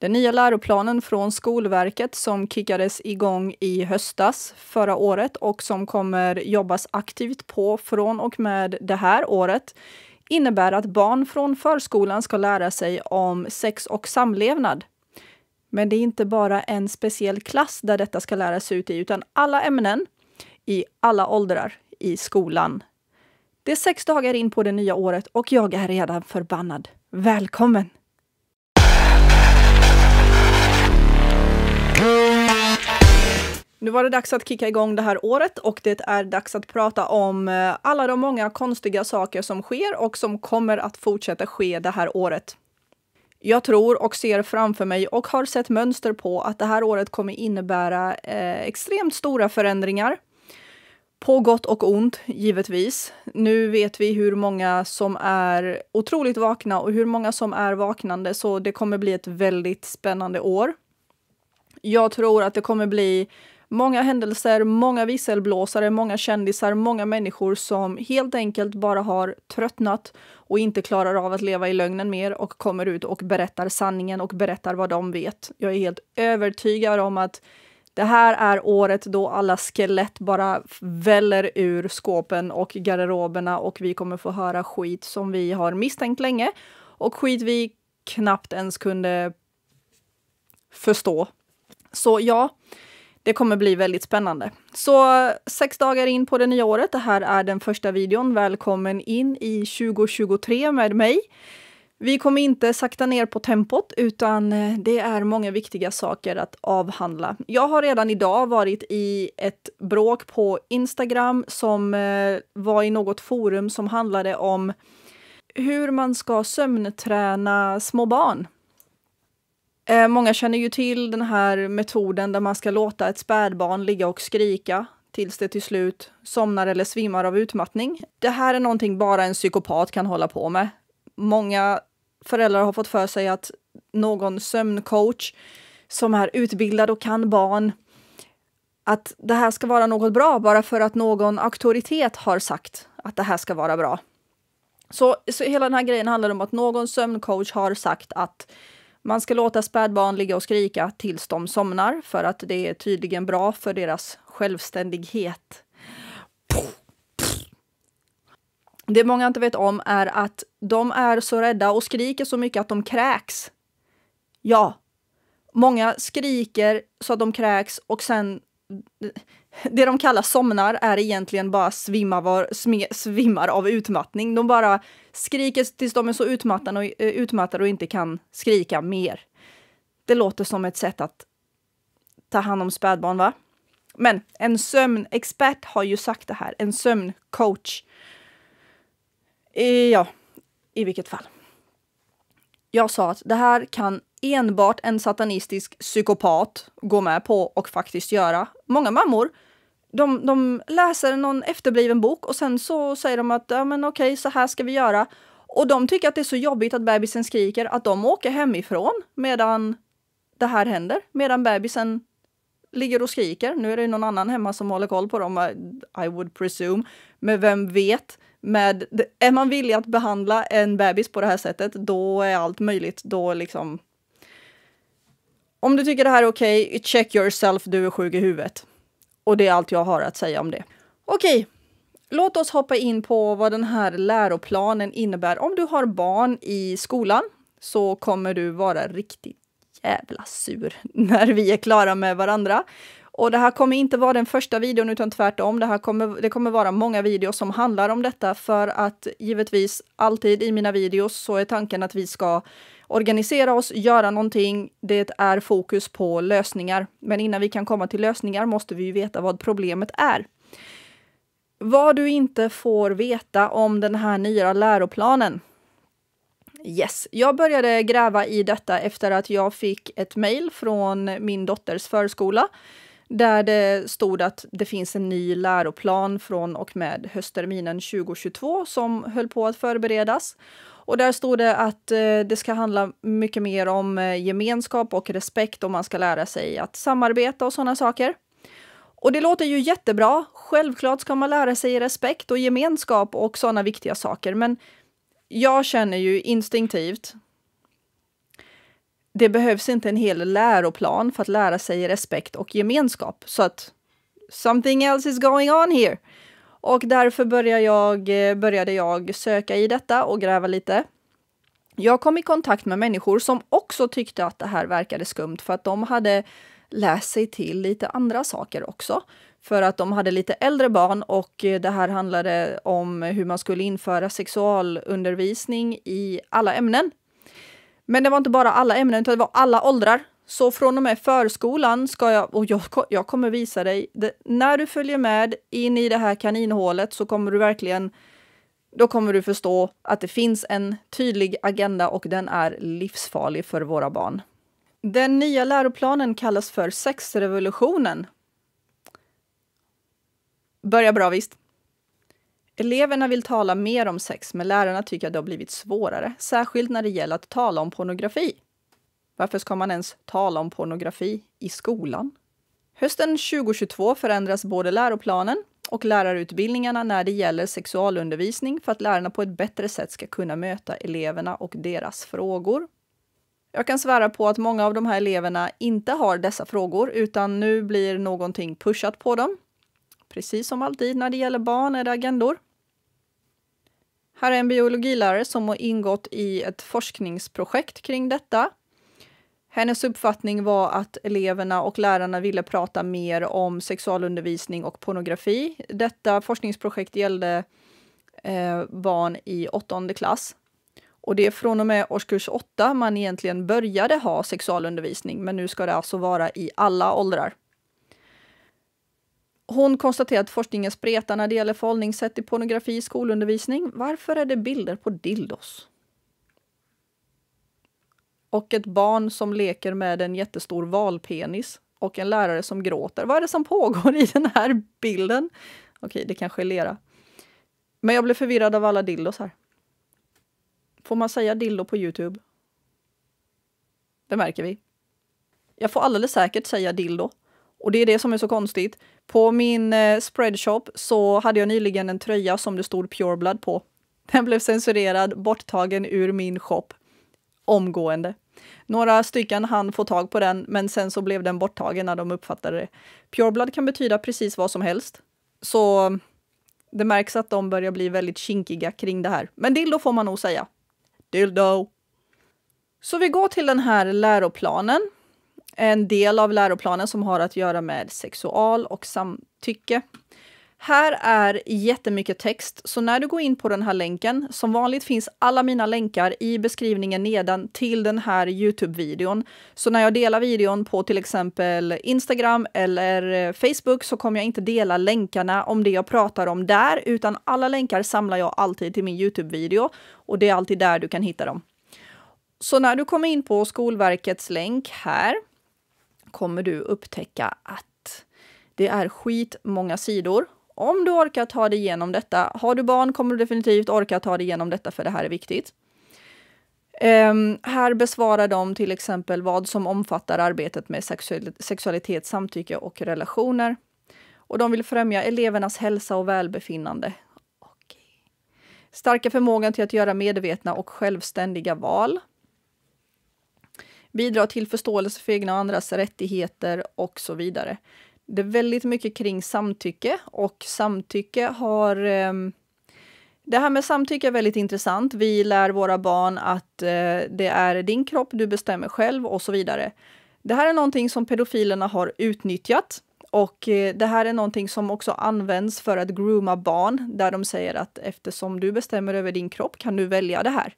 Den nya läroplanen från Skolverket som kickades igång i höstas förra året och som kommer jobbas aktivt på från och med det här året innebär att barn från förskolan ska lära sig om sex och samlevnad. Men det är inte bara en speciell klass där detta ska läras ut i, utan alla ämnen i alla åldrar i skolan. Det är 6 dagar in på det nya året och jag är redan förbannad. Välkommen! Nu var det dags att kicka igång det här året och det är dags att prata om alla de många konstiga saker som sker och som kommer att fortsätta ske det här året. Jag tror och ser framför mig och har sett mönster på att det här året kommer innebära extremt stora förändringar. På gott och ont, givetvis. Nu vet vi hur många som är otroligt vakna och hur många som är vaknande, så det kommer bli ett väldigt spännande år. Jag tror att det kommer bli många händelser, många visselblåsare, många kändisar, många människor som helt enkelt bara har tröttnat och inte klarar av att leva i lögnen mer och kommer ut och berättar sanningen och berättar vad de vet. Jag är helt övertygad om att det här är året då alla skelett bara väller ur skåpen och garderoberna och vi kommer få höra skit som vi har misstänkt länge och skit vi knappt ens kunde förstå. Så ja, det kommer bli väldigt spännande. Så 6 dagar in på det nya året. Det här är den första videon. Välkommen in i 2023 med mig. Vi kommer inte sakta ner på tempot utan det är många viktiga saker att avhandla. Jag har redan idag varit i ett bråk på Instagram som var i något forum som handlade om hur man ska sömnträna små barn. Många känner ju till den här metoden där man ska låta ett spädbarn ligga och skrika tills det till slut somnar eller svimmar av utmattning. Det här är någonting bara en psykopat kan hålla på med. Många föräldrar har fått för sig att någon sömncoach som är utbildad och kan barn, att det här ska vara något bra bara för att någon auktoritet har sagt att det här ska vara bra. Så hela den här grejen handlar om att någon sömncoach har sagt att man ska låta spädbarn ligga och skrika tills de somnar för att det är tydligen bra för deras självständighet. Det många inte vet om är att de är så rädda och skriker så mycket att de kräks. Ja, många skriker så att de kräks och sen det de kallar somnar är egentligen bara svimmar av utmattning. De bara skriker tills de är så utmattade och inte kan skrika mer. Det låter som ett sätt att ta hand om spädbarn, va? Men en sömnexpert har ju sagt det här. En sömncoach. Ja, i vilket fall. Jag sa att det här kan enbart en satanistisk psykopat gå med på och faktiskt göra. Många mammor, de läser någon efterbliven bok och sen så säger de att ja, men okej, så här ska vi göra. Och de tycker att det är så jobbigt att bebisen skriker att de åker hemifrån medan det här händer. Medan bebisen ligger och skriker. Nu är det någon annan hemma som håller koll på dem, I would presume. Men vem vet? Är man villig att behandla en bebis på det här sättet, då är allt möjligt. Då liksom, om du tycker det här är okej, check yourself, du är sjuk i huvudet. Och det är allt jag har att säga om det. Okej, låt oss hoppa in på vad den här läroplanen innebär. Om du har barn i skolan så kommer du vara riktigt jävla sur när vi är klara med varandra. Och det här kommer inte vara den första videon utan tvärtom. Det kommer vara många videos som handlar om detta för att givetvis alltid i mina videos så är tanken att vi ska organisera oss, göra någonting. Det är fokus på lösningar. Men innan vi kan komma till lösningar måste vi ju veta vad problemet är. Vad du inte får veta om den här nya läroplanen. Yes, jag började gräva i detta efter att jag fick ett mejl från min dotters förskola där det stod att det finns en ny läroplan från och med höstterminen 2022 som höll på att förberedas. Och där stod det att det ska handla mycket mer om gemenskap och respekt och man ska lära sig att samarbeta och sådana saker. Och det låter ju jättebra. Självklart ska man lära sig respekt och gemenskap och sådana viktiga saker. Men jag känner ju instinktivt det behövs inte en hel läroplan för att lära sig respekt och gemenskap. Så att something else is going on here. Och därför började jag söka i detta och gräva lite. Jag kom i kontakt med människor som också tyckte att det här verkade skumt för att de hade läst sig till lite andra saker också. För att de hade lite äldre barn och det här handlade om hur man skulle införa sexualundervisning i alla ämnen. Men det var inte bara alla ämnen utan det var alla åldrar. Så från och med förskolan ska jag kommer visa dig, när du följer med in i det här kaninhålet så kommer du förstå att det finns en tydlig agenda och den är livsfarlig för våra barn. Den nya läroplanen kallas för sexrevolutionen. Börjar bra visst. Eleverna vill tala mer om sex, men lärarna tycker att det har blivit svårare, särskilt när det gäller att tala om pornografi. Varför ska man ens tala om pornografi i skolan? Hösten 2022 förändras både läroplanen och lärarutbildningarna när det gäller sexualundervisning för att lärarna på ett bättre sätt ska kunna möta eleverna och deras frågor. Jag kan svära på att många av de här eleverna inte har dessa frågor utan nu blir någonting pushat på dem. Precis som alltid när det gäller barn är det agendor. Här är en biologilärare som har ingått i ett forskningsprojekt kring detta. Hennes uppfattning var att eleverna och lärarna ville prata mer om sexualundervisning och pornografi. Detta forskningsprojekt gällde barn i 8:e klass. Och det är från och med årskurs 8 man egentligen började ha sexualundervisning, men nu ska det alltså vara i alla åldrar. Hon konstaterar att forskningen spretar när det gäller förhållningssätt i pornografi i skolundervisning. Varför är det bilder på dildos? Och ett barn som leker med en jättestor valpenis och en lärare som gråter. Vad är det som pågår i den här bilden? Okej, det kanske är lera. Men jag blev förvirrad av alla dildos här. Får man säga dildo på YouTube? Det märker vi. Jag får alldeles säkert säga dildo. Och det är det som är så konstigt. På min spreadshop så hade jag nyligen en tröja som det stod Pure Blood på. Den blev censurerad, borttagen ur min shop. Omgående. Några stycken hann få tag på den, men sen så blev den borttagen när de uppfattade det. Pure Blood kan betyda precis vad som helst. Så det märks att de börjar bli väldigt kinkiga kring det här. Men dildo får man nog säga. Dildo. Så vi går till den här läroplanen. En del av läroplanen som har att göra med sexual och samtycke. Här är jättemycket text, så när du går in på den här länken, som vanligt finns alla mina länkar i beskrivningen nedan till den här YouTube-videon. Så när jag delar videon på till exempel Instagram eller Facebook så kommer jag inte dela länkarna om det jag pratar om där, utan alla länkar samlar jag alltid till min YouTube-video och det är alltid där du kan hitta dem. Så när du kommer in på Skolverkets länk här kommer du upptäcka att det är skitmånga sidor. Om du orkar ta dig igenom detta, har du barn kommer du definitivt orka ta dig igenom detta för det här är viktigt. Här besvarar de till exempel vad som omfattar arbetet med sexualitet, samtycke och relationer. Och de vill främja elevernas hälsa och välbefinnande. Stärka förmågan till att göra medvetna och självständiga val. Bidra till förståelse för egna och andras rättigheter och så vidare. Det är väldigt mycket kring samtycke och samtycke har... Det här med samtycke är väldigt intressant. Vi lär våra barn att det är din kropp, du bestämmer själv och så vidare. Det här är någonting som pedofilerna har utnyttjat och det här är någonting som också används för att grooma barn där de säger att eftersom du bestämmer över din kropp kan du välja det här.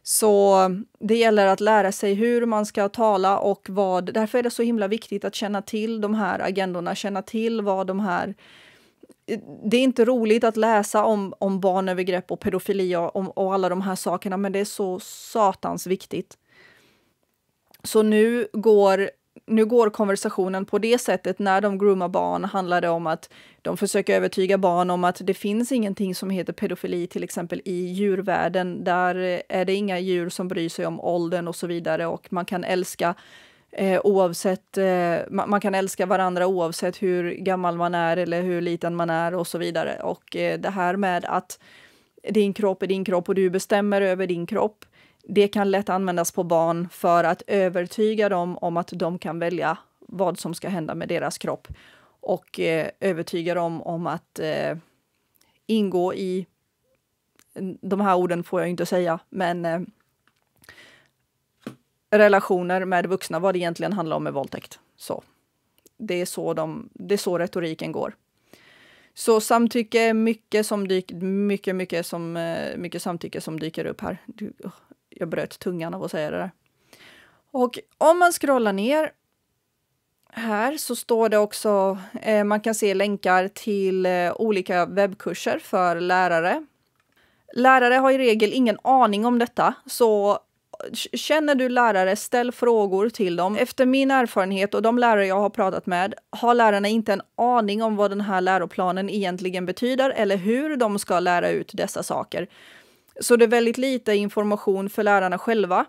Så det gäller att lära sig hur man ska tala och vad. Därför är det så himla viktigt att känna till de här agendorna, känna till vad de här... Det är inte roligt att läsa om barnövergrepp och pedofili och alla de här sakerna, men det är så satans viktigt. Så nu går konversationen på det sättet när de groomar barn handlar det om att de försöker övertyga barn om att det finns ingenting som heter pedofili till exempel i djurvärlden. Där är det inga djur som bryr sig om åldern och så vidare och man kan älska man kan älska varandra oavsett hur gammal man är eller hur liten man är och så vidare. Och det här med att din kropp är din kropp och du bestämmer över din kropp. Det kan lätt användas på barn för att övertyga dem om att de kan välja vad som ska hända med deras kropp. Och övertyga dem om att ingå i, de här orden får jag inte säga, men relationer med vuxna, vad det egentligen handlar om med våldtäkt. Så. Det är så retoriken går. Så samtycke är mycket samtycke som dyker upp här. Jag bröt tungan av att säga det där. Och om man scrollar ner här så står det också, man kan se länkar till olika webbkurser för lärare. Lärare har i regel ingen aning om detta, så känner du lärare, ställ frågor till dem. Efter min erfarenhet och de lärare jag har pratat med har lärarna inte en aning om vad den här läroplanen egentligen betyder eller hur de ska lära ut dessa saker. Så det är väldigt lite information för lärarna själva.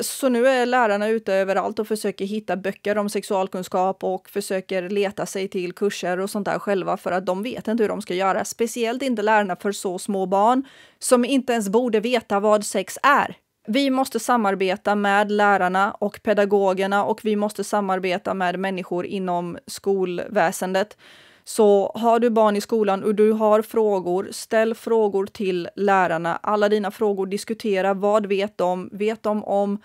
Så nu är lärarna ute överallt och försöker hitta böcker om sexualkunskap och försöker leta sig till kurser och sånt där själva för att de vet inte hur de ska göra. Speciellt inte lärarna för så små barn som inte ens borde veta vad sex är. Vi måste samarbeta med lärarna och pedagogerna och vi måste samarbeta med människor inom skolväsendet. Så har du barn i skolan och du har frågor, ställ frågor till lärarna. Alla dina frågor, diskutera vad vet de om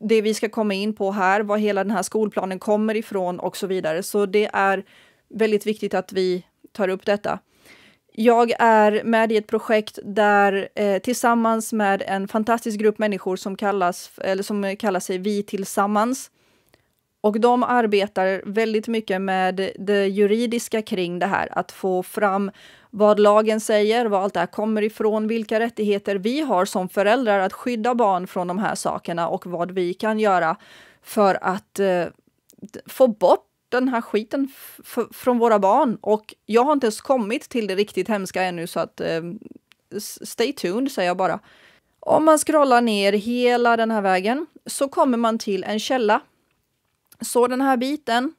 det vi ska komma in på här, vad hela den här skolplanen kommer ifrån och så vidare. Så det är väldigt viktigt att vi tar upp detta. Jag är med i ett projekt där tillsammans med en fantastisk grupp människor som kallar sig Vi tillsammans. Och de arbetar väldigt mycket med det juridiska kring det här. Att få fram vad lagen säger, vad allt det här kommer ifrån, vilka rättigheter vi har som föräldrar att skydda barn från de här sakerna och vad vi kan göra för att få bort den här skiten från våra barn. Och jag har inte ens kommit till det riktigt hemska ännu, så att stay tuned säger jag bara. Om man scrollar ner hela den här vägen så kommer man till en källa. Så den här biten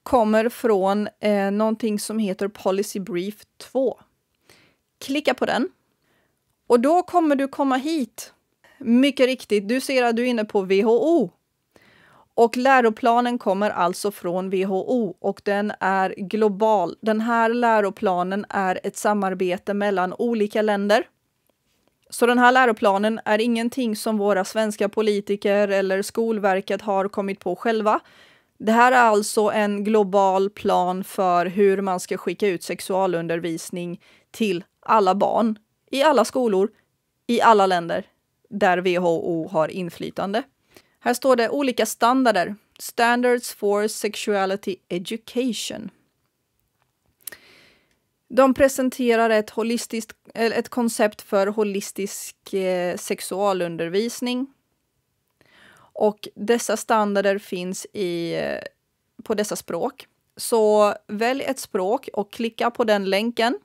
kommer från någonting som heter Policy Brief 2. Klicka på den. Och då kommer du komma hit. Mycket riktigt, du ser att du är inne på WHO. Och läroplanen kommer alltså från WHO och den är global. Den här läroplanen är ett samarbete mellan olika länder. Så den här läroplanen är ingenting som våra svenska politiker eller Skolverket har kommit på själva. Det här är alltså en global plan för hur man ska skicka ut sexualundervisning till alla barn, i alla skolor, i alla länder där WHO har inflytande. Här står det olika standarder. Standards for Sexuality Education. De presenterar ett koncept för holistisk sexualundervisning. Och dessa standarder finns på dessa språk. Så välj ett språk och klicka på den länken.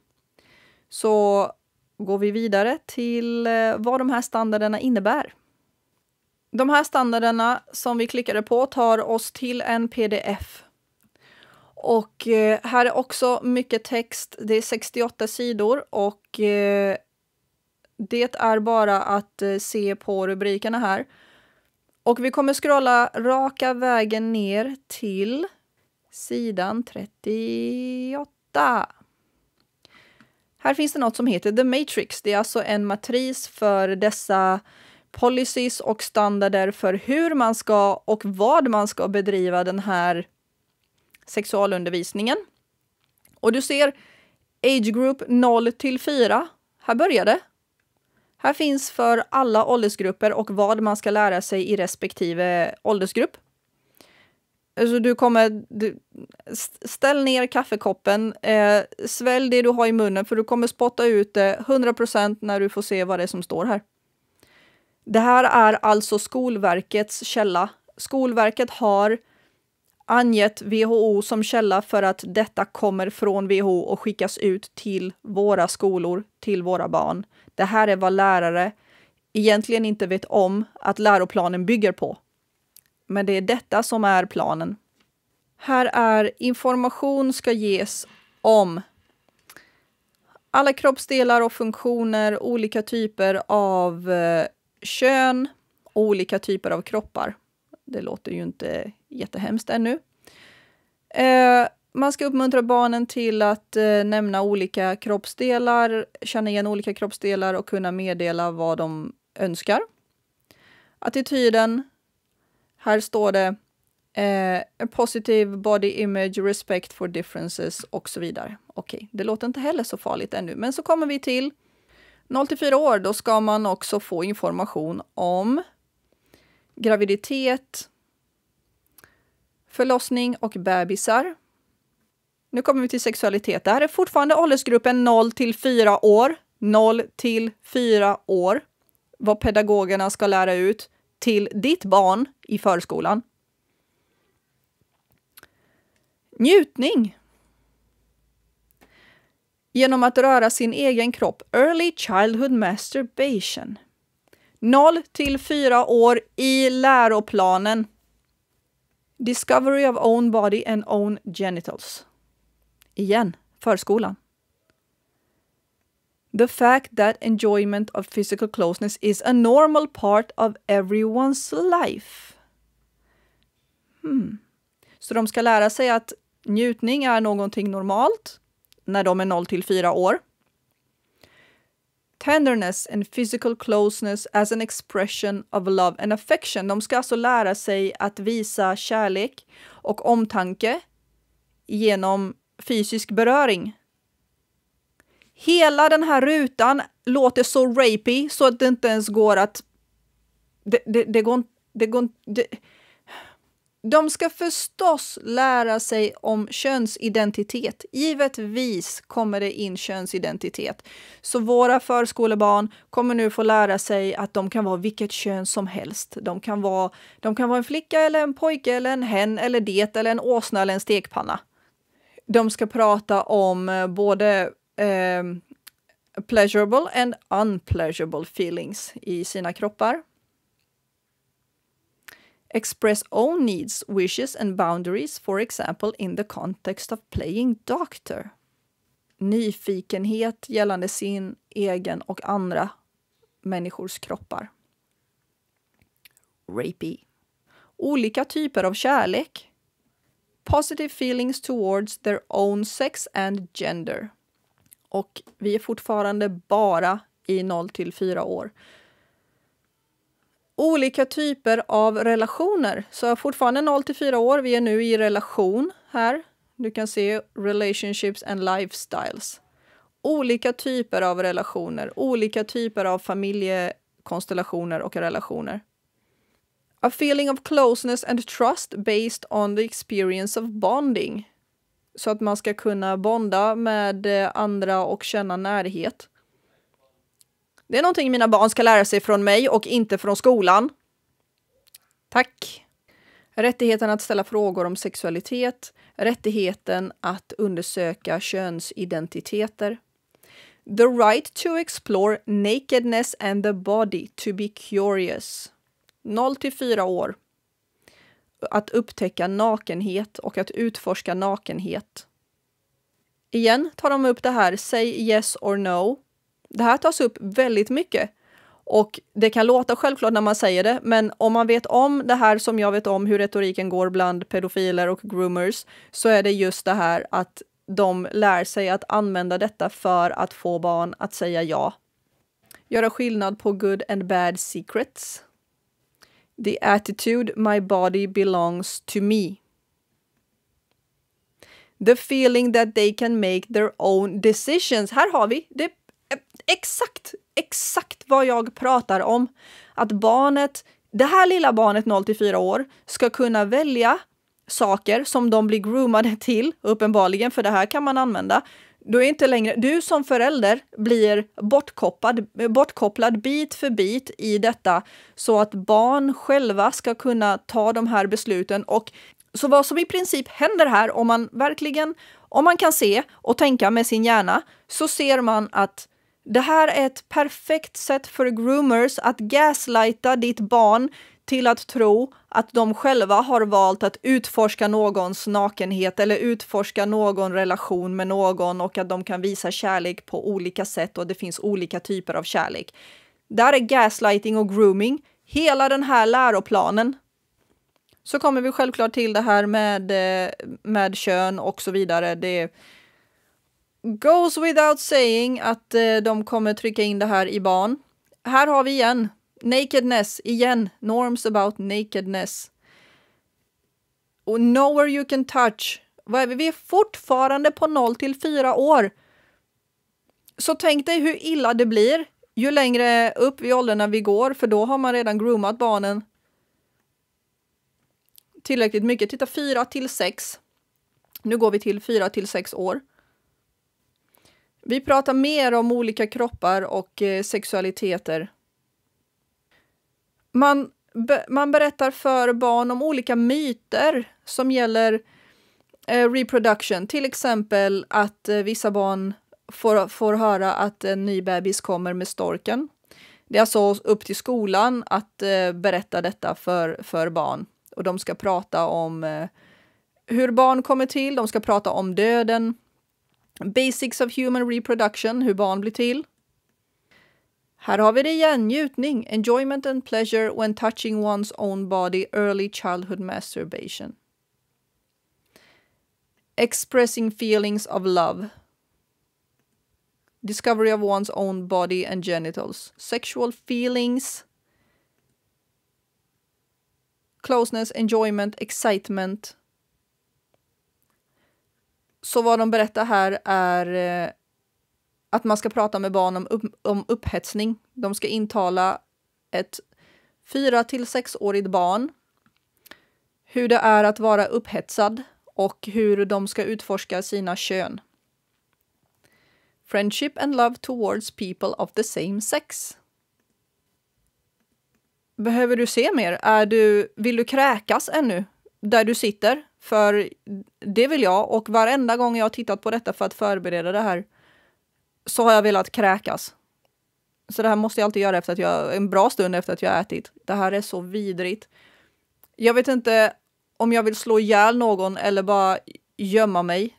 Så går vi vidare till vad de här standarderna innebär. De här standarderna som vi klickade på tar oss till en pdf. Och här är också mycket text. Det är 68 sidor och det är bara att se på rubrikerna här. Och vi kommer scrolla raka vägen ner till sidan 38. Här finns det något som heter The Matrix. Det är alltså en matris för dessa policies och standarder för hur man ska och vad man ska bedriva den här sexualundervisningen. Och du ser age group 0 till 4. Här börjar det. Här finns för alla åldersgrupper och vad man ska lära sig i respektive åldersgrupp. Så ställ ner kaffekoppen, svälj det du har i munnen för du kommer spotta ut det 100% när du får se vad det är som står här. Det här är alltså Skolverkets källa. Skolverket har angett WHO som källa för att detta kommer från WHO och skickas ut till våra skolor, till våra barn. Det här är vad lärare egentligen inte vet om att läroplanen bygger på. Men det är detta som är planen. Här är information ska ges om Alla kroppsdelar och funktioner, olika typer av kön, olika typer av kroppar. Det låter ju inte jättehemskt ännu. Man ska uppmuntra barnen till att nämna olika kroppsdelar, känna igen olika kroppsdelar och kunna meddela vad de önskar. Attityden, här står det a positive body image, respect for differences och så vidare. Okej, det låter inte heller så farligt ännu. Men så kommer vi till 0-4 år, då ska man också få information om graviditet, förlossning och bebisar. Nu kommer vi till sexualitet. Det här är fortfarande åldersgruppen 0-4 år. 0-4 år. Vad pedagogerna ska lära ut till ditt barn i förskolan. Njutning. Genom att röra sin egen kropp. Early childhood masturbation. 0-4 år i läroplanen. Discovery of own body and own genitals. Igen, förskolan. The fact that enjoyment of physical closeness is a normal part of everyone's life. Så de ska lära sig att njutning är någonting normalt när de är 0-4 år. Tenderness and physical closeness as an expression of love and affection. De ska alltså lära sig att visa kärlek och omtanke genom fysisk beröring. Hela den här rutan låter så rapey så att det inte ens går att... De ska förstås lära sig om könsidentitet. Givetvis kommer det in könsidentitet. Så våra förskolebarn kommer nu få lära sig att de kan vara vilket kön som helst. De kan vara en flicka eller en pojke eller en hen eller det eller en åsna eller en stekpanna. De ska prata om både pleasurable and unpleasurable feelings i sina kroppar. Express own needs, wishes and boundaries, for example in the context of playing doctor. Nyfikenhet gällande sin egen och andra människors kroppar. Rapey. Olika typer av kärlek. Positive feelings towards their own sex and gender. Och vi är fortfarande bara i 0-4 år. Olika typer av relationer. Så fortfarande 0-4 år. Vi är nu i relation här. Du kan se relationships and lifestyles. Olika typer av relationer. Olika typer av familjekonstellationer och relationer. A feeling of closeness and trust based on the experience of bonding. Så att man ska kunna bonda med andra och känna närhet. Det är någonting mina barn ska lära sig från mig och inte från skolan. Tack. Rättigheten att ställa frågor om sexualitet. Rättigheten att undersöka könsidentiteter. The right to explore nakedness and the body, to be curious. 0-4 år. Att upptäcka nakenhet och att utforska nakenhet. Igen tar de upp det här, say yes or no. Det här tas upp väldigt mycket. Och det kan låta självklart när man säger det, men om man vet om det här som jag vet om hur retoriken går bland pedofiler och groomers, så är det just det här att de lär sig att använda detta för att få barn att säga ja. Göra skillnad på good and bad secrets. The attitude my body belongs to me. The feeling that they can make their own decisions. Här har vi det exakt vad jag pratar om. Att barnet, det här lilla barnet 0-4 år ska kunna välja saker som de blir groomade till, uppenbarligen, för det här kan man använda. Då är inte längre, du som förälder blir bortkopplad bit för bit i detta, så att barn själva ska kunna ta de här besluten. Och så vad som i princip händer här, om man kan se och tänka med sin hjärna, så ser man att det här är ett perfekt sätt för groomers att gaslighta ditt barn till att tro att de själva har valt att utforska någons nakenhet eller utforska någon relation med någon och att de kan visa kärlek på olika sätt och det finns olika typer av kärlek. Där är gaslighting och grooming. Hela den här läroplanen. Så kommer vi självklart till det här med kön och så vidare. Det goes without saying att de kommer trycka in det här i barn. Här har vi igen. Nakedness, igen. Norms about nakedness. Och nowhere you can touch. Vi är fortfarande på 0 till 4 år. Så tänk dig hur illa det blir ju längre upp i åldrarna vi går. För då har man redan groomat barnen tillräckligt mycket. Titta, 4 till 6. Nu går vi till 4 till 6 år. Vi pratar mer om olika kroppar och sexualiteter. Man berättar för barn om olika myter som gäller reproduction. Till exempel att vissa barn får höra att en ny bebis kommer med storken. Det är alltså upp till skolan att berätta detta för barn. Och de ska prata om hur barn kommer till. De ska prata om döden. Basics of human reproduction, hur barn blir till. Här har vi det igen, njutning, enjoyment and pleasure when touching one's own body, early childhood masturbation. Expressing feelings of love. Discovery of one's own body and genitals. Sexual feelings. Closeness, enjoyment, excitement. Så vad de berättar här är att man ska prata med barn om upphetsning. De ska intala ett 4 till 6-årigt barn hur det är att vara upphetsad och hur de ska utforska sina kön. Friendship and love towards people of the same sex. Behöver du se mer? Vill du kräkas ännu där du sitter? För det vill jag, och varenda gång jag har tittat på detta för att förbereda det här så har jag velat kräkas. Så det här måste jag alltid göra en bra stund efter att jag har ätit. Det här är så vidrigt. Jag vet inte om jag vill slå ihjäl någon eller bara gömma mig.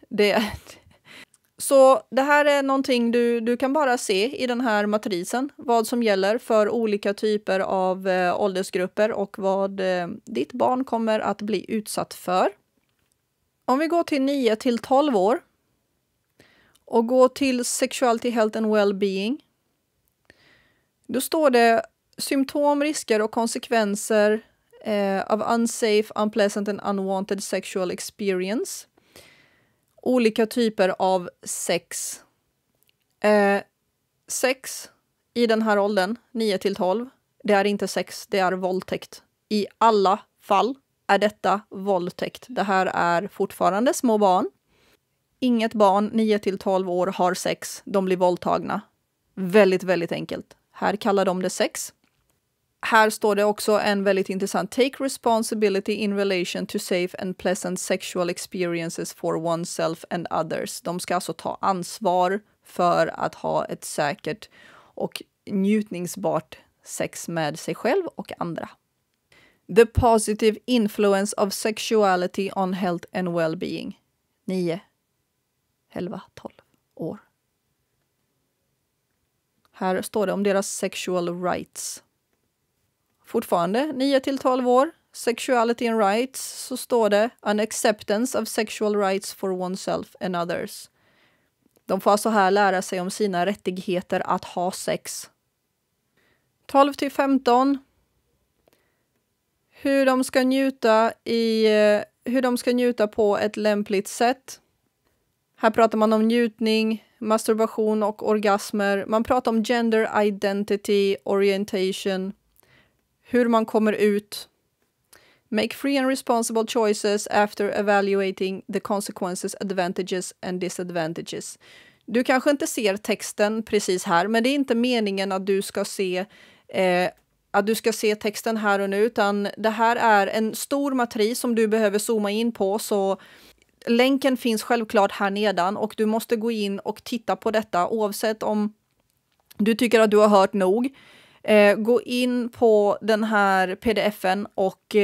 Så det här är någonting du kan bara se i den här matrisen. Vad som gäller för olika typer av åldersgrupper och vad ditt barn kommer att bli utsatt för. Om vi går till 9 till 12 år och går till Sexuality, Health and Well-being. Då står det symptom, risker och konsekvenser of unsafe, unpleasant and unwanted sexual experience. Olika typer av sex. Sex i den här åldern, 9 till 12, det är inte sex, det är våldtäkt. I alla fall är detta våldtäkt. Det här är fortfarande små barn. Inget barn 9 till 12 år har sex, de blir våldtagna. Väldigt, väldigt enkelt. Här kallar de det sex. Här står det också en väldigt intressant. Take responsibility in relation to safe and pleasant sexual experiences for oneself and others. De ska alltså ta ansvar för att ha ett säkert och njutningsbart sex med sig själv och andra. The positive influence of sexuality on health and well-being. 9, 11, 12 år. Här står det om deras sexual rights. Fortfarande 9 till 12 år. Sexuality and rights, så står det an acceptance of sexual rights for oneself and others. De får alltså här lära sig om sina rättigheter att ha sex. 12 till 15. Hur de ska njuta på ett lämpligt sätt. Här pratar man om njutning, masturbation och orgasmer. Man pratar om gender identity, orientation, hur man kommer ut. Make free and responsible choices after evaluating the consequences, advantages and disadvantages. Du kanske inte ser texten precis här, men det är inte meningen att du ska se texten här och nu, utan det här är en stor matris som du behöver zooma in på, så länken finns självklart här nedan och du måste gå in och titta på detta oavsett om du tycker att du har hört nog. Gå in på den här pdf-en och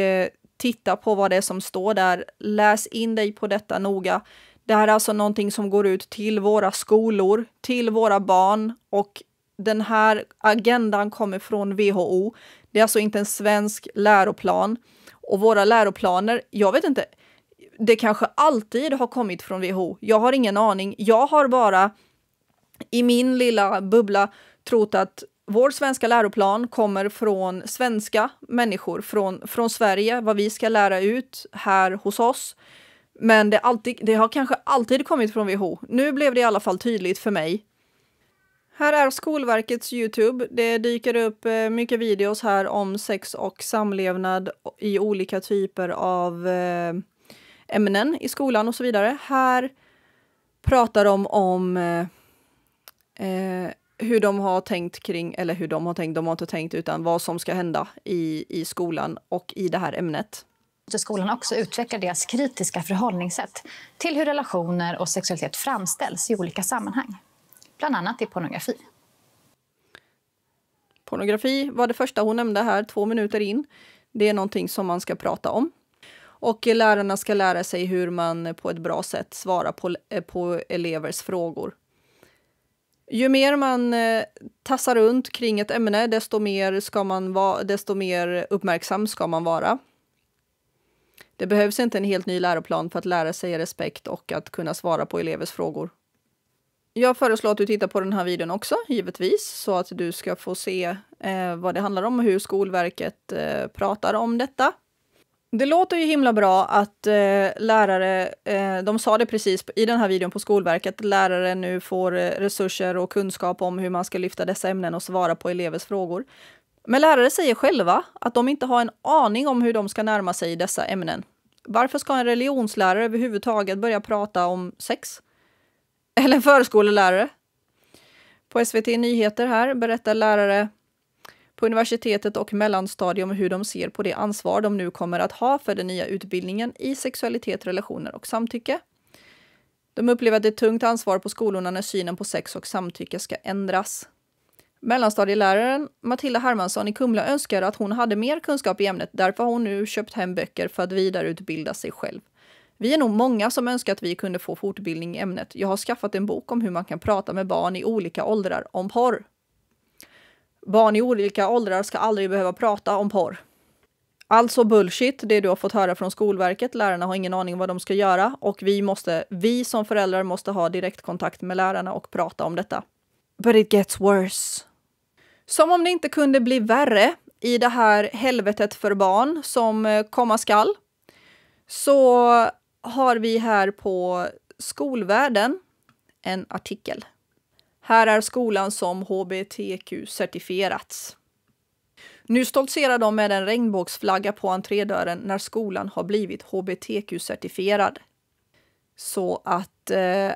titta på vad det är som står där. Läs in dig på detta noga. Det här är alltså någonting som går ut till våra skolor, till våra barn, och den här agendan kommer från WHO. Det är alltså inte en svensk läroplan. Och våra läroplaner, jag vet inte, det kanske alltid har kommit från WHO. Jag har ingen aning. Jag har bara i min lilla bubbla trott att vår svenska läroplan kommer från svenska människor, från Sverige, vad vi ska lära ut här hos oss. Men det har kanske alltid kommit från WHO. Nu blev det i alla fall tydligt för mig. Här är Skolverkets YouTube. Det dyker upp mycket videos här om sex och samlevnad i olika typer av ämnen i skolan och så vidare. Här pratar de om hur de har tänkt kring, eller hur de har inte tänkt, utan vad som ska hända i skolan och i det här ämnet. Skolan också utvecklar deras kritiska förhållningssätt till hur relationer och sexualitet framställs i olika sammanhang. Bland annat i pornografi. Pornografi var det första hon nämnde här 2 minuter in. Det är någonting som man ska prata om. Och lärarna ska lära sig hur man på ett bra sätt svarar på elevers frågor. Ju mer man tassar runt kring ett ämne, desto mer uppmärksam ska man vara. Det behövs inte en helt ny läroplan för att lära sig respekt och att kunna svara på elevers frågor. Jag föreslår att du tittar på den här videon också, givetvis, så att du ska få se vad det handlar om och hur Skolverket pratar om detta. Det låter ju himla bra att lärare, de sa det precis i den här videon på Skolverket, lärare nu får resurser och kunskap om hur man ska lyfta dessa ämnen och svara på elevers frågor. Men lärare säger själva att de inte har en aning om hur de ska närma sig dessa ämnen. Varför ska en religionslärare överhuvudtaget börja prata om sex? Eller en förskolelärare? På SVT Nyheter här berättar lärare på universitetet och mellanstadium hur de ser på det ansvar de nu kommer att ha för den nya utbildningen i sexualitet, relationer och samtycke. De upplever att det är ett tungt ansvar på skolorna när synen på sex och samtycke ska ändras. Mellanstadieläraren Matilda Hermansson i Kumla önskar att hon hade mer kunskap i ämnet. Därför har hon nu köpt hem böcker för att vidareutbilda sig själv. Vi är nog många som önskar att vi kunde få fortbildning i ämnet. Jag har skaffat en bok om hur man kan prata med barn i olika åldrar om porr. Barn i olika åldrar ska aldrig behöva prata om porr. Alltså bullshit, det du har fått höra från Skolverket. Lärarna har ingen aning vad de ska göra. Och vi som föräldrar måste ha direktkontakt med lärarna och prata om detta. But it gets worse. Som om det inte kunde bli värre i det här helvetet för barn som komma skall, så har vi här på Skolvärlden en artikel. Här är skolan som HBTQ-certifierats. Nu stoltserar de med en regnbågsflagga på entrédörren när skolan har blivit HBTQ-certifierad. Så att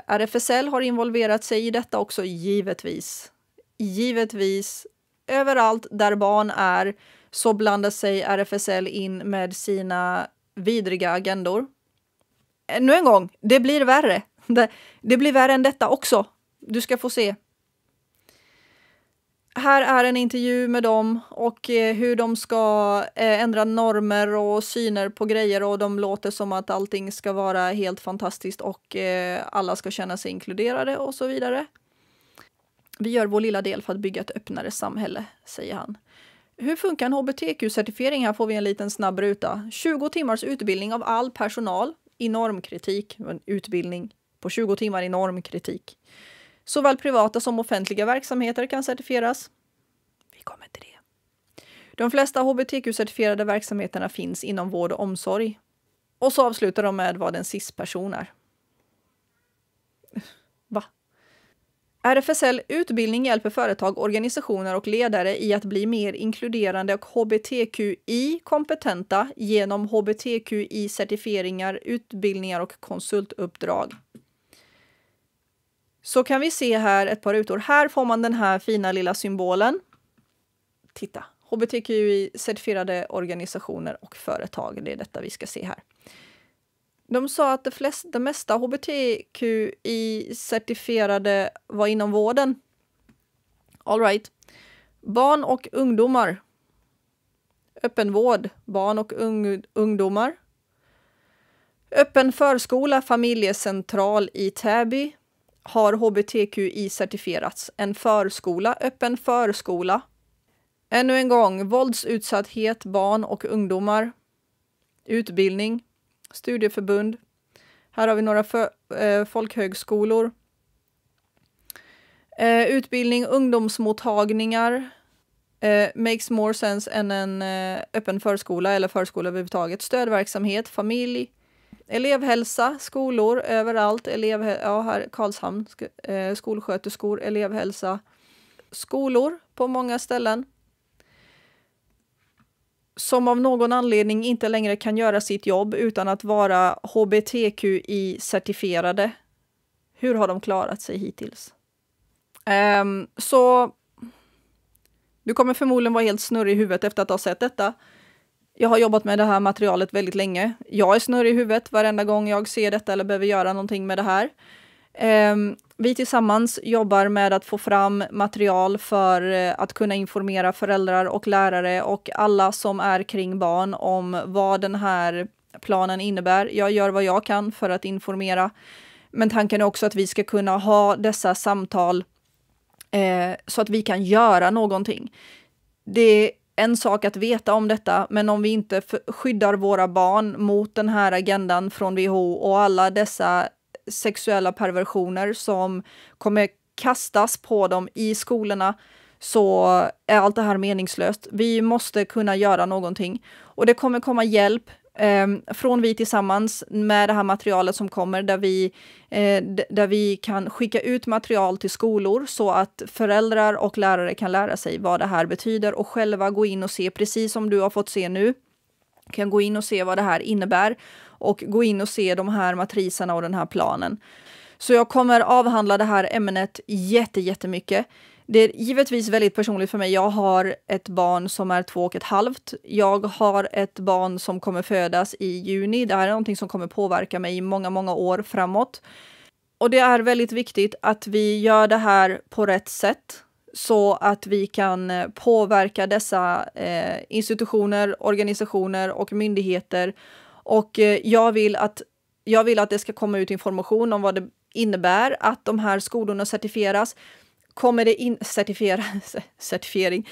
RFSL har involverat sig i detta också, givetvis. Givetvis, överallt där barn är så blandar sig RFSL in med sina vidriga agendor. Nu en gång, det blir värre. Det blir värre än detta också. Du ska få se. Här är en intervju med dem och hur de ska ändra normer och syner på grejer, och de låter som att allting ska vara helt fantastiskt och alla ska känna sig inkluderade och så vidare. Vi gör vår lilla del för att bygga ett öppnare samhälle, säger han. Hur funkar en HBTQ-certifiering? Här får vi en liten snabb ruta. 20 timmars utbildning av all personal i normkritik. En utbildning på 20 timmar i normkritik. Såväl privata som offentliga verksamheter kan certifieras. Vi kommer till det. De flesta HBTQ-certifierade verksamheterna finns inom vård och omsorg. Och så avslutar de med vad en cis-person är. Va? RFSL Utbildning hjälper företag, organisationer och ledare i att bli mer inkluderande och HBTQI-kompetenta genom HBTQI-certifieringar, utbildningar och konsultuppdrag. Så kan vi se här ett par rutor. Här får man den här fina lilla symbolen. Titta, HBTQI-certifierade organisationer och företag. Det är detta vi ska se här. De sa att det mesta HBTQI-certifierade var inom vården. All right. Barn och ungdomar. Öppenvård, barn och ungdomar. Öppen förskola, familjecentral i Täby har HBTQI-certifierats. En förskola, öppen förskola. Ännu en gång, våldsutsatthet, barn och ungdomar. Utbildning, studieförbund. Här har vi några folkhögskolor. Utbildning, ungdomsmottagningar. Makes more sense än en öppen förskola eller förskola överhuvudtaget. Stödverksamhet, familj, elevhälsa, skolor överallt. Här Karlshamn, skolsköterskor, elevhälsa. Skolor på många ställen. Som av någon anledning inte längre kan göra sitt jobb utan att vara HBTQI-certifierade. Hur har de klarat sig hittills? Så du kommer förmodligen vara helt snurrig i huvudet efter att ha sett detta. Jag har jobbat med det här materialet väldigt länge. Jag är snurrig i huvudet varenda gång jag ser detta eller behöver göra någonting med det här. Vi tillsammans jobbar med att få fram material för att kunna informera föräldrar och lärare och alla som är kring barn om vad den här planen innebär. Jag gör vad jag kan för att informera. Men tanken är också att vi ska kunna ha dessa samtal så att vi kan göra någonting. Det är en sak att veta om detta, men om vi inte skyddar våra barn mot den här agendan från WHO och alla dessa sexuella perversioner som kommer kastas på dem i skolorna, så är allt det här meningslöst. Vi måste kunna göra någonting. Och det kommer komma hjälp från Vi tillsammans med det här materialet som kommer, där vi kan skicka ut material till skolor så att föräldrar och lärare kan lära sig vad det här betyder och själva gå in och se, precis som du har fått se nu, kan gå in och se vad det här innebär och gå in och se de här matriserna och den här planen. Så jag kommer avhandla det här ämnet jättemycket. Det är givetvis väldigt personligt för mig. Jag har ett barn som är 2,5. Jag har ett barn som kommer födas i juni. Det här är någonting som kommer påverka mig i många år framåt. Och det är väldigt viktigt att vi gör det här på rätt sätt så att vi kan påverka dessa institutioner, organisationer och myndigheter. Och jag vill att det ska komma ut information om vad det innebär att de här skolorna certifieras. Kommer det in certifiering?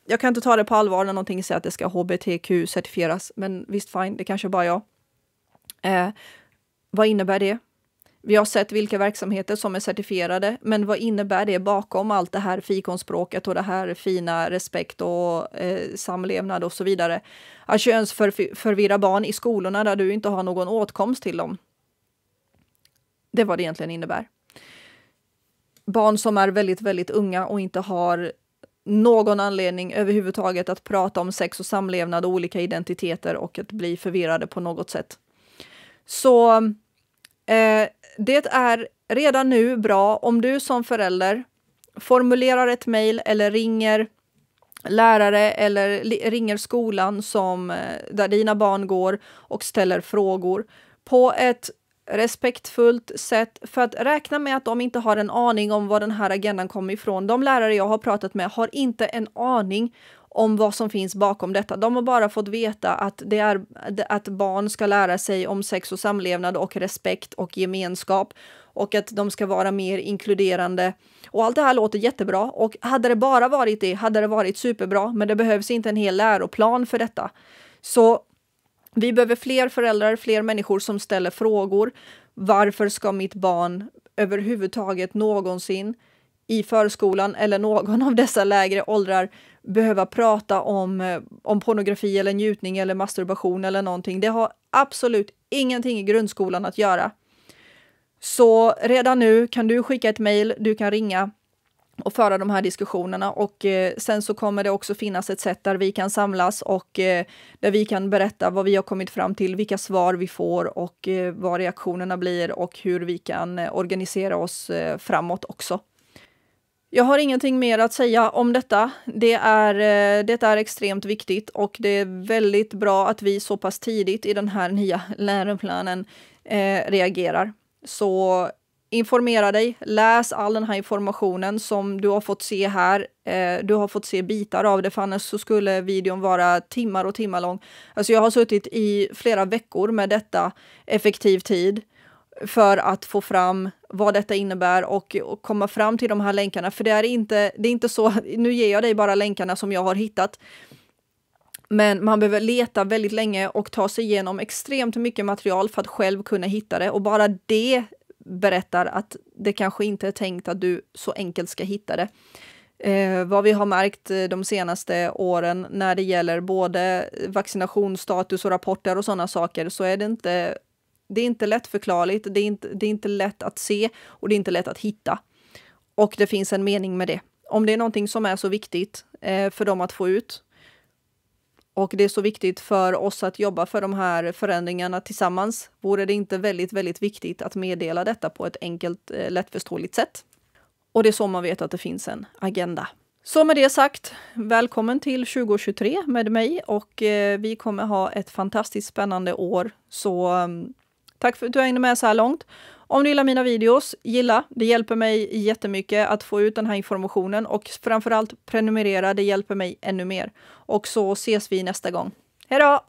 Jag kan inte ta det på allvar när någonting säger att det ska HBTQ-certifieras, men visst fine, det kanske bara jag. Vad innebär det? Vi har sett vilka verksamheter som är certifierade, men vad innebär det bakom allt det här fikonspråket och det här fina respekt och samlevnad och så vidare? Att könsförvirra barn i skolorna där du inte har någon åtkomst till dem. Det är vad det egentligen innebär. Barn som är väldigt unga och inte har någon anledning överhuvudtaget att prata om sex och samlevnad och olika identiteter och att bli förvirrade på något sätt. Så det är redan nu bra om du som förälder formulerar ett mejl eller ringer lärare eller ringer skolan där dina barn går och ställer frågor på ett respektfullt sätt, för att räkna med att de inte har en aning om var den här agendan kommer ifrån. De lärare jag har pratat med har inte en aning om vad som finns bakom detta. De har bara fått veta att barn ska lära sig om sex och samlevnad och respekt och gemenskap och att de ska vara mer inkluderande. Och allt det här låter jättebra, och hade det bara varit det hade det varit superbra, men det behövs inte en hel läroplan för detta. Så vi behöver fler föräldrar, fler människor som ställer frågor. Varför ska mitt barn överhuvudtaget någonsin i förskolan eller någon av dessa lägre åldrar behöva prata om pornografi eller njutning eller masturbation eller någonting? Det har absolut ingenting i grundskolan att göra. Så redan nu kan du skicka ett mejl, du kan ringa och föra de här diskussionerna, och sen så kommer det också finnas ett sätt där vi kan samlas och där vi kan berätta vad vi har kommit fram till, vilka svar vi får och vad reaktionerna blir och hur vi kan organisera oss framåt också. Jag har ingenting mer att säga om detta. Det är extremt viktigt, och det är väldigt bra att vi så pass tidigt i den här nya läroplanen reagerar. Så informera dig, läs all den här informationen som du har fått se här. Du har fått se bitar av det, för annars så skulle videon vara timmar och timmar lång. Alltså jag har suttit i flera veckor med detta effektiv tid för att få fram vad detta innebär och komma fram till de här länkarna. För det är inte så, nu ger jag dig bara länkarna som jag har hittat. Men man behöver leta väldigt länge och ta sig igenom extremt mycket material för att själv kunna hitta det. Och bara det berättar att det kanske inte är tänkt att du så enkelt ska hitta det. Vad vi har märkt de senaste åren när det gäller både vaccinationsstatus och rapporter och sådana saker, så är det är inte lättförklarligt, det är inte lätt att se och det är inte lätt att hitta. Och det finns en mening med det. Om det är någonting som är så viktigt för dem att få ut, och det är så viktigt för oss att jobba för de här förändringarna tillsammans, vore det inte väldigt, väldigt viktigt att meddela detta på ett enkelt, lättförståeligt sätt. Och det är så man vet att det finns en agenda. Så med det sagt, välkommen till 2023 med mig, och vi kommer ha ett fantastiskt spännande år. Så tack för att du hängde med så här långt. Om du gillar mina videos, gilla. Det hjälper mig jättemycket att få ut den här informationen, och framförallt prenumerera, det hjälper mig ännu mer. Och så ses vi nästa gång. Hej då!